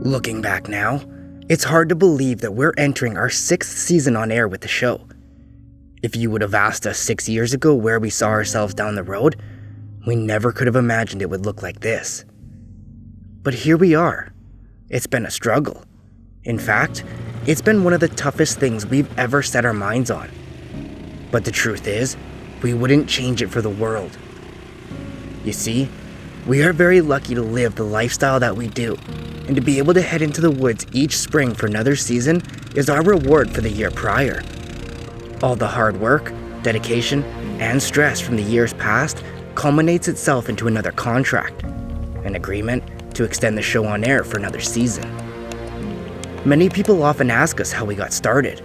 Looking back now, it's hard to believe that we're entering our 6th season on air with the show. If you would have asked us 6 years ago where we saw ourselves down the road, we never could have imagined it would look like this. But here we are. It's been a struggle. In fact, it's been one of the toughest things we've ever set our minds on. But the truth is, we wouldn't change it for the world. You see, we are very lucky to live the lifestyle that we do, and to be able to head into the woods each spring for another season is our reward for the year prior. All the hard work, dedication, and stress from the years past culminates itself into another contract, an agreement to extend the show on air for another season. Many people often ask us how we got started.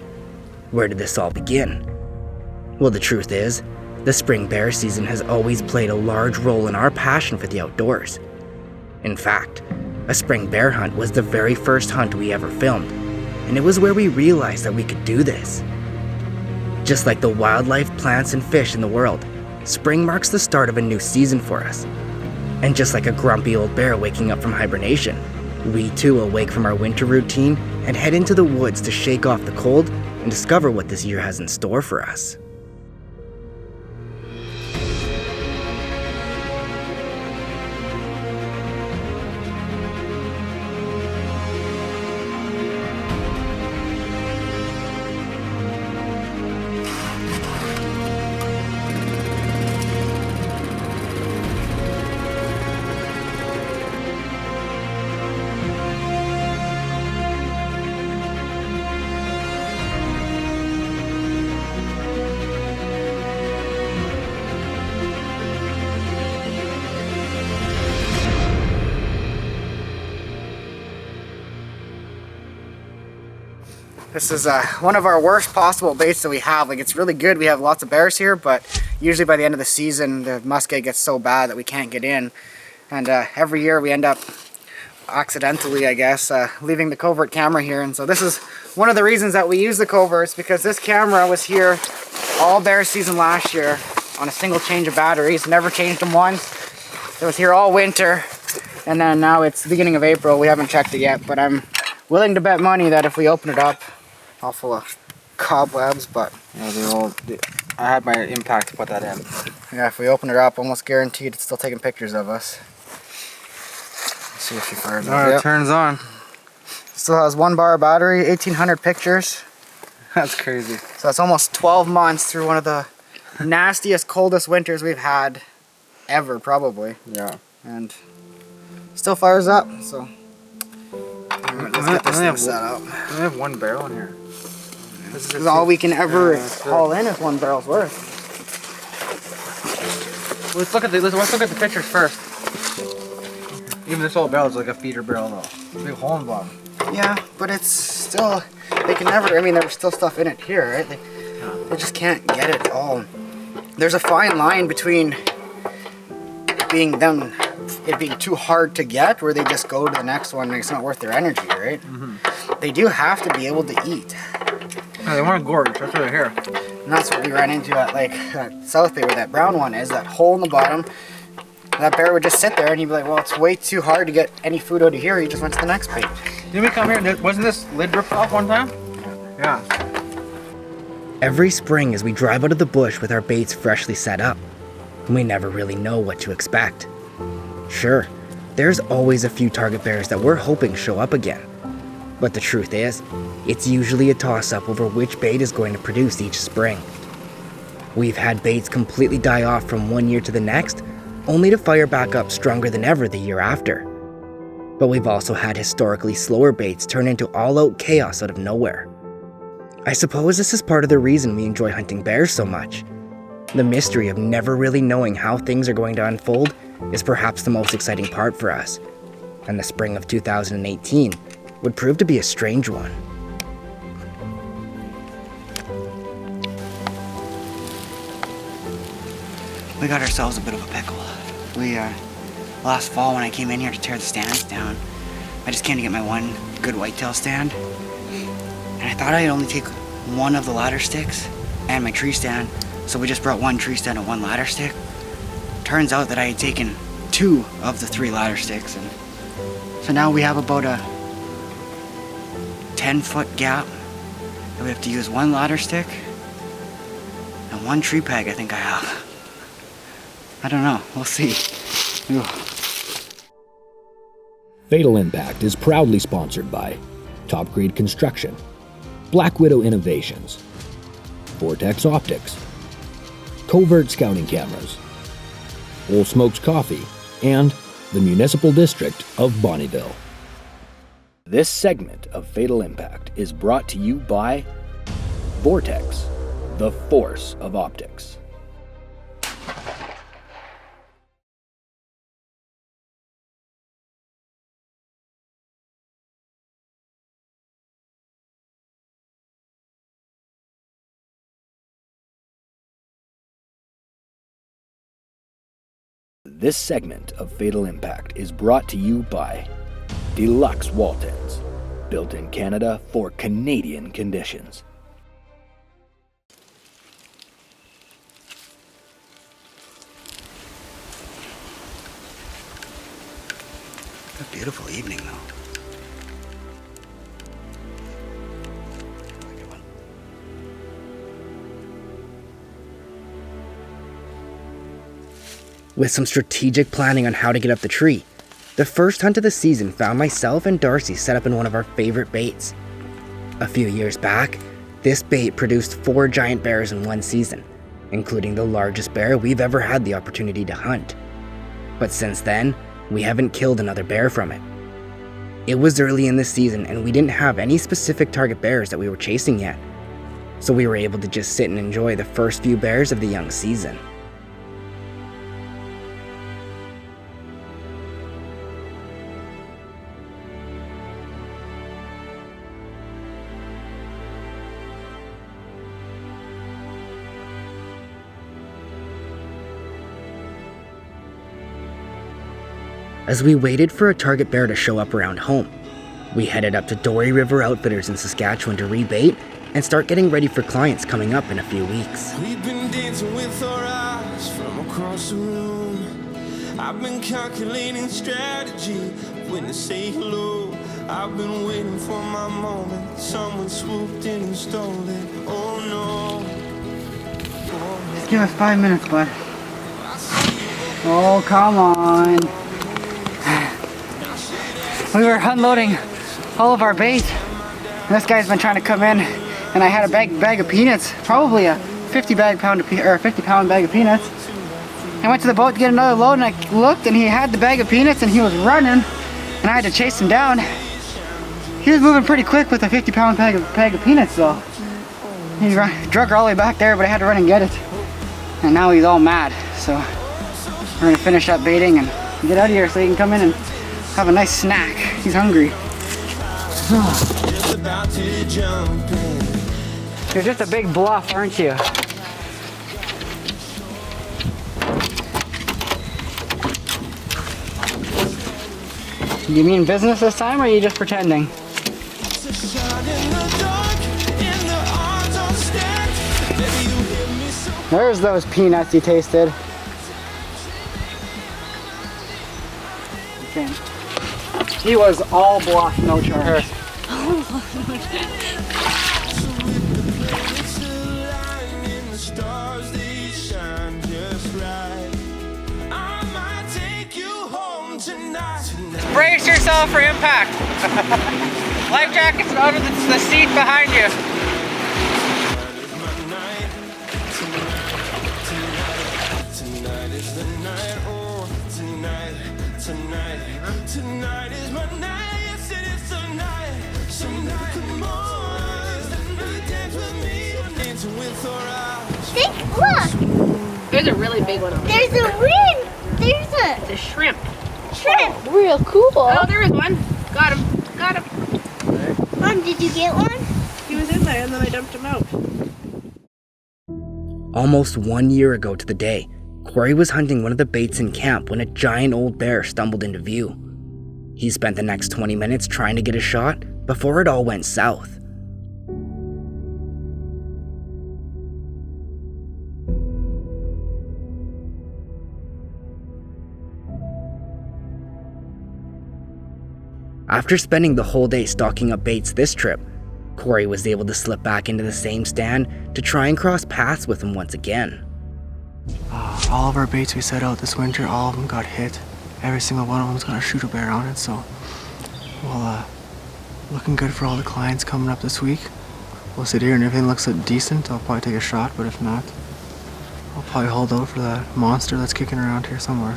Where did this all begin? Well, the truth is, the spring bear season has always played a large role in our passion for the outdoors. In fact, a spring bear hunt was the very first hunt we ever filmed, and it was where we realized that we could do this. Just like the wildlife, plants, and fish in the world, spring marks the start of a new season for us. And just like a grumpy old bear waking up from hibernation, we too awake from our winter routine and head into the woods to shake off the cold and discover what this year has in store for us. This is one of our worst possible baits that we have. Like, it's really good. We have lots of bears here, but usually by the end of the season, the muskeg gets so bad that we can't get in. And every year we end up accidentally, I guess, leaving the covert camera here. And so this is one of the reasons that we use the coverts, because this camera was here all bear season last year on a single change of batteries. Never changed them once. It was here all winter. And then now it's the beginning of April. We haven't checked it yet, but I'm willing to bet money that if we open it up, all full of cobwebs, but yeah, I had my impact to put that in. Yeah, if we open it up, almost guaranteed it's still taking pictures of us. Let's see if she fires up. Alright, it turns on. Still has 1 bar of battery, 1,800 pictures. That's crazy. So that's almost 12 months through one of the nastiest, coldest winters we've had ever, probably. Yeah. And still fires up, so let's get this thing set up. We only have 1 barrel in here. This is all we can ever haul in if 1 barrel's worth. Let's look at the pictures first. Even this old barrel is like a feeder barrel though. Big hole in the bottom. Yeah, but it's still, they can never, I mean, there's still stuff in it here, right? They just can't get it all. There's a fine line between it being too hard to get, where they just go to the next one and it's not worth their energy, right? Mm-hmm. They do have to be able to eat. Yeah, they want to gorge, that's why they're here. And that's what we ran into at South Bay, where that brown one is, that hole in the bottom. That bear would just sit there and he'd be like, well, it's way too hard to get any food out of here. He just went to the next bait. Didn't we come here, wasn't this lid ripped off one time? Yeah. Every spring as we drive out of the bush with our baits freshly set up, we never really know what to expect. Sure, there's always a few target bears that we're hoping show up again. But the truth is, it's usually a toss-up over which bait is going to produce each spring. We've had baits completely die off from one year to the next, only to fire back up stronger than ever the year after. But we've also had historically slower baits turn into all-out chaos out of nowhere. I suppose this is part of the reason we enjoy hunting bears so much. The mystery of never really knowing how things are going to unfold is perhaps the most exciting part for us, and the spring of 2018 would prove to be a strange one. We got ourselves a bit of a pickle. We, last fall when I came in here to tear the stands down, I just came to get my one good whitetail stand, and I thought I'd only take 1 of the ladder sticks and my tree stand, so we just brought 1 tree stand and 1 ladder stick. Turns out that I had taken 2 of the 3 ladder sticks, and so now we have about a 10-foot gap. And we have to use one ladder stick and one tree peg, I think I have. I don't know, we'll see. Ooh. Fatal Impact is proudly sponsored by Top Grade Construction, Black Widow Innovations, Vortex Optics, Covert Scouting Cameras, Old Smokes Coffee, and the Municipal District of Bonnyville. This segment of Fatal Impact is brought to you by Vortex, the force of optics. This segment of Fatal Impact is brought to you by Deluxe Waltons, built in Canada for Canadian conditions. What a beautiful evening, though. With some strategic planning on how to get up the tree, the first hunt of the season found myself and Darcy set up in one of our favorite baits. A few years back, this bait produced 4 giant bears in one season, including the largest bear we've ever had the opportunity to hunt. But since then, we haven't killed another bear from it. It was early in the season and we didn't have any specific target bears that we were chasing yet, so we were able to just sit and enjoy the first few bears of the young season. As we waited for a target bear to show up around home, we headed up to Dory River Outfitters in Saskatchewan to rebait and start getting ready for clients coming up in a few weeks. We've been dancing with our eyes from across the room. I've been calculating strategy when to say hello. I've been waiting for my moment. Someone swooped in and stole it. Oh no. Just give us 5 minutes, bud. Oh, come on. We were unloading all of our bait. And this guy's been trying to come in, and I had a bag of peanuts, probably a 50 pound bag of peanuts. I went to the boat to get another load, and I looked, and he had the bag of peanuts, and he was running, and I had to chase him down. He was moving pretty quick with a 50 pound bag of peanuts, though. He drug her all the way back there, but I had to run and get it. And now he's all mad, so we're gonna finish up baiting and get out of here so he can come in and have a nice snack. He's hungry. You're just a big bluff, aren't you? You mean business this time, or are you just pretending? There's those peanuts you tasted. Okay. He was all bluff, no charge. Brace yourself for impact. Life jacket's under the seat behind you. Tonight is my night, yes it is tonight. Tonight, come on, dance with me, dancing with our eyes. Look! There's a really big one over there. There's a ring! There's It's a shrimp. shrimp! Real cool. Oh, there is one. Got him. Got him. Mom, did you get one? He was in there and then I dumped him out. Almost 1 year ago to the day, Corey was hunting one of the baits in camp when a giant old bear stumbled into view. He spent the next 20 minutes trying to get a shot before it all went south. After spending the whole day stocking up baits this trip, Corey was able to slip back into the same stand to try and cross paths with him once again. All of our baits we set out this winter, all of them got hit. Every single one of them's got a shooter bear on it, so well, looking good for all the clients coming up this week. We'll sit here and if everything looks decent, I'll probably take a shot, but if not, I'll probably hold out for that monster that's kicking around here somewhere.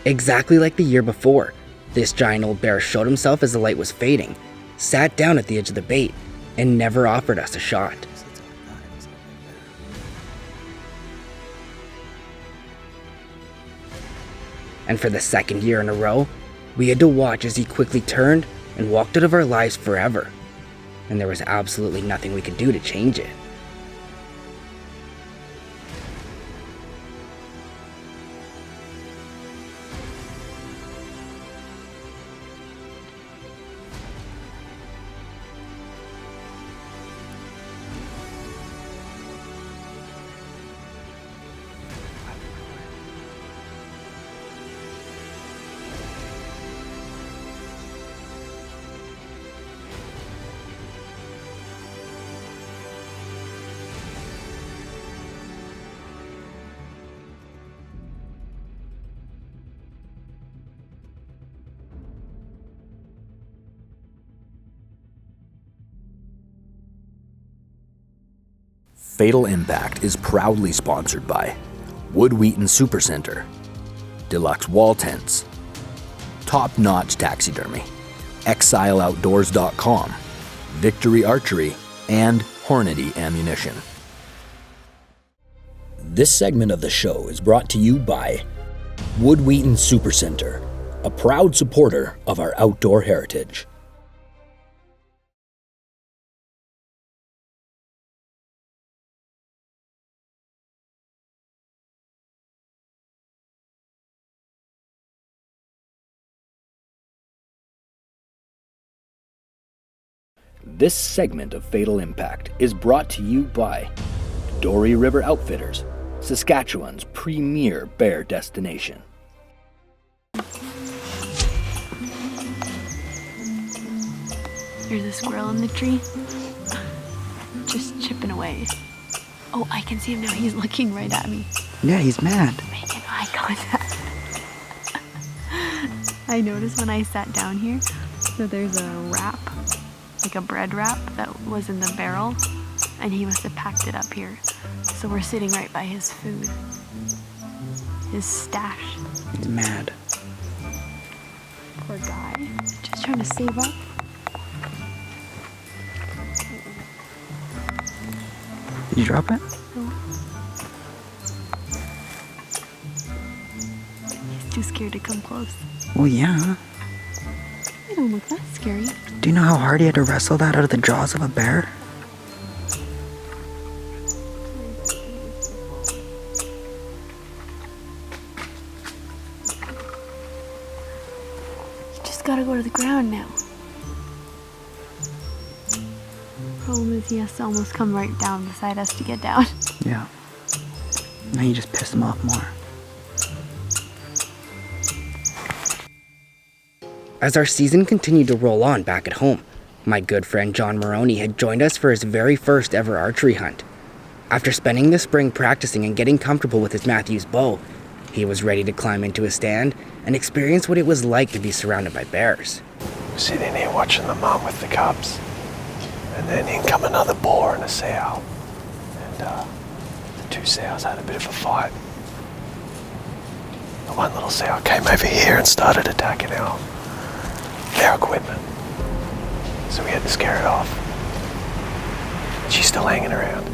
Exactly like the year before, this giant old bear showed himself as the light was fading, sat down at the edge of the bait, and never offered us a shot. And for the second year in a row, we had to watch as he quickly turned and walked out of our lives forever, and there was absolutely nothing we could do to change it. Fatal Impact is proudly sponsored by Wood Wheaton Supercenter, Deluxe Wall Tents, Top Notch Taxidermy, ExileOutdoors.com, Victory Archery, and Hornady Ammunition. This segment of the show is brought to you by Wood Wheaton Supercenter, a proud supporter of our outdoor heritage. This segment of Fatal Impact is brought to you by Dory River Outfitters, Saskatchewan's premier bear destination. There's a squirrel in the tree, just chipping away. Oh, I can see him now. He's looking right at me. Yeah, he's mad. Making eye contact. I noticed when I sat down here that there's a wrap, like a bread wrap that was in the barrel, and he must have packed it up here. So we're sitting right by his food, his stash. He's mad. Poor guy, just trying to save up. Did you drop it? No. He's too scared to come close. Well, yeah. They don't look that scary. Do you know how hard he had to wrestle that out of the jaws of a bear? You just gotta go to the ground now. Problem is he has to almost come right down beside us to get down. Yeah. Now you just piss him off more. As our season continued to roll on back at home, my good friend John Maroney had joined us for his very first ever archery hunt. After spending the spring practicing and getting comfortable with his Matthews bow, He was ready to climb into a stand and experience what it was like to be surrounded by bears. We're sitting here watching the mum with the cubs, and then in come another boar and a sow, and the two sows had a bit of a fight. The one little sow came over here and started attacking our equipment, so we had to scare it off. She's still hanging around.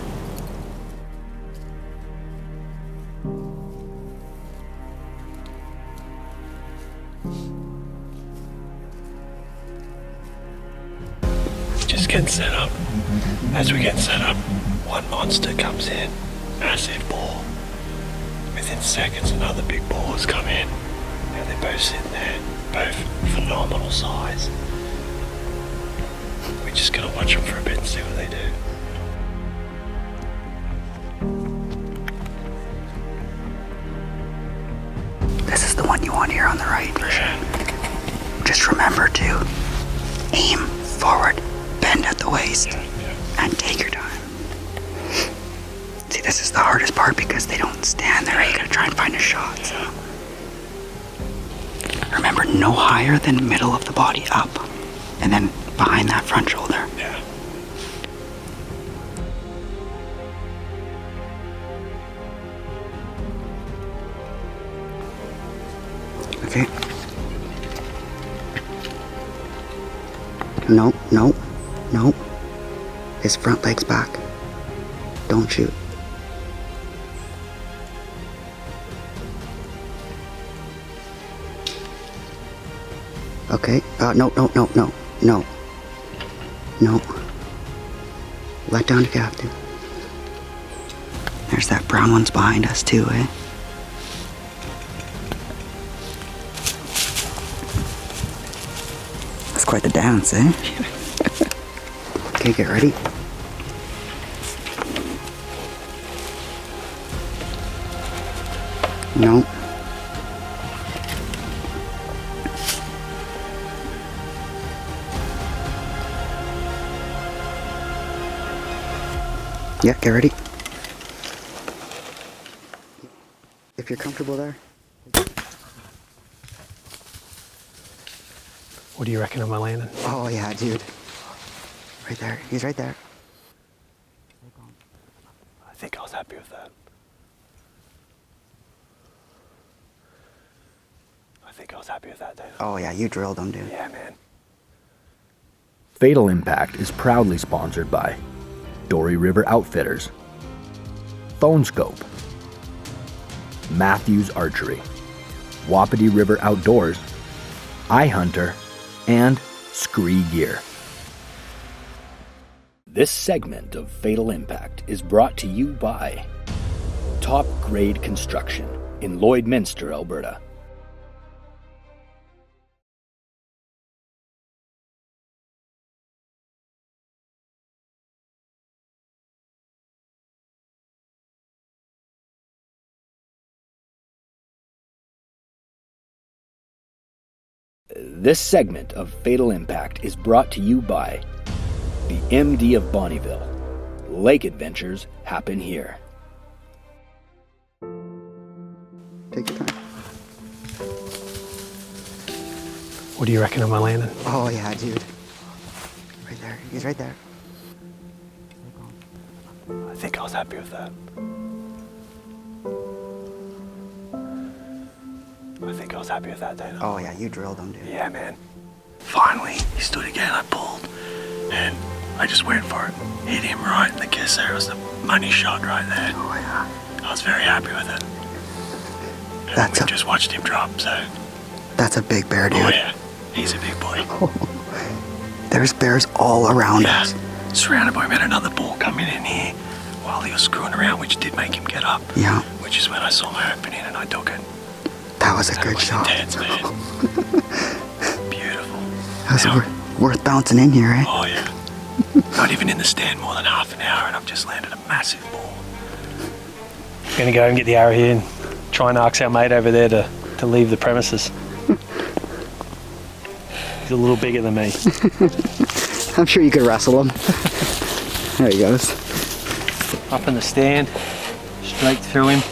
Just getting set up. As we get set up, one monster comes in, massive boar. Within seconds, another big boar has come in, and they're both sitting there, both phenomenal size. We're just gonna watch them for a bit and see what they do. This is the one you want here on the right. Just remember to aim forward, bend at the waist, and take your time. See, this is the hardest part because they don't stand there. You gotta try and find a shot. So remember, no higher than middle of the body up, and then behind that front shoulder. Yeah. Okay. No, no, no. His front leg's back. Don't shoot. Okay. No. No. Let down to captain. There's that brown one's behind us too, eh? That's quite the dance, eh? Okay, get ready. No. Yeah, get ready. If you're comfortable there. What do you reckon of my landing? Oh yeah, dude. Right there. He's right there. I think I was happy with that. Dana. Oh yeah, you drilled him, dude. Yeah, man. Fatal Impact is proudly sponsored by Dory River Outfitters, Phone Scope, Matthews Archery, Wapiti River Outdoors, iHunter, and Scree Gear. This segment of Fatal Impact is brought to you by Top Grade Construction in Lloydminster, Alberta. This segment of Fatal Impact is brought to you by the MD of Bonnyville. Lake adventures happen here. Take your time. What do you reckon of my landing? Oh yeah, dude. Right there. He's right there. I think I was happy with that. Dana. Oh yeah, you drilled him, dude. Yeah, man. Finally, he stood again. I pulled, and I just went for it. Hit him right in the kiss there. It was the money shot right there. Oh yeah. I was very happy with it. And we just watched him drop, so. That's a big bear, dude. Oh yeah, he's a big boy. There's bears all around us. Surrounded by him, and another ball coming in here while he was screwing around, which did make him get up. Yeah. Which is when I saw my opening and I took it. That was a good shot. Intense, man. Beautiful. That was worth bouncing in here, eh? Oh yeah. Not even in the stand more than half an hour, and I've just landed a massive ball. Gonna go and get the arrow here and try and ask our mate over there to leave the premises. He's a little bigger than me. I'm sure you could wrestle him. There he goes. Up in the stand, straight through him.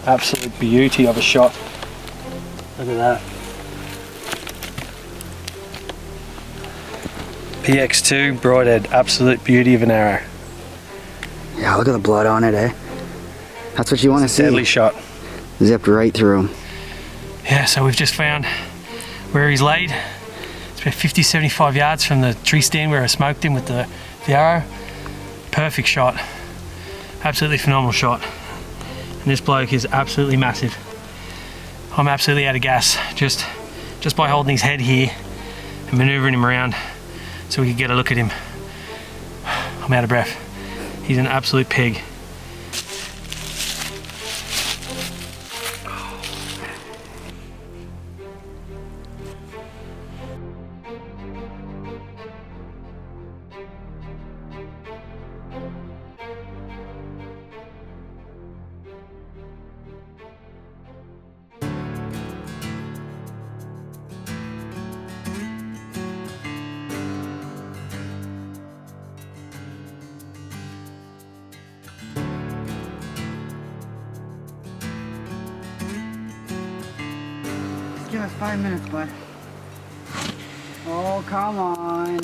Absolute beauty of a shot. Look at that. PX2 broadhead, absolute beauty of an arrow. Yeah, look at the blood on it, eh? That's what you want to see. Deadly shot. Zipped right through him. Yeah, so we've just found where he's laid. It's about 50, 75 yards from the tree stand where I smoked him with the arrow. Perfect shot. Absolutely phenomenal shot. And this bloke is absolutely massive. I'm absolutely out of gas just by holding his head here and maneuvering him around so we could get a look at him. I'm out of breath. He's an absolute pig. Give us 5 minutes, bud. Oh, come on.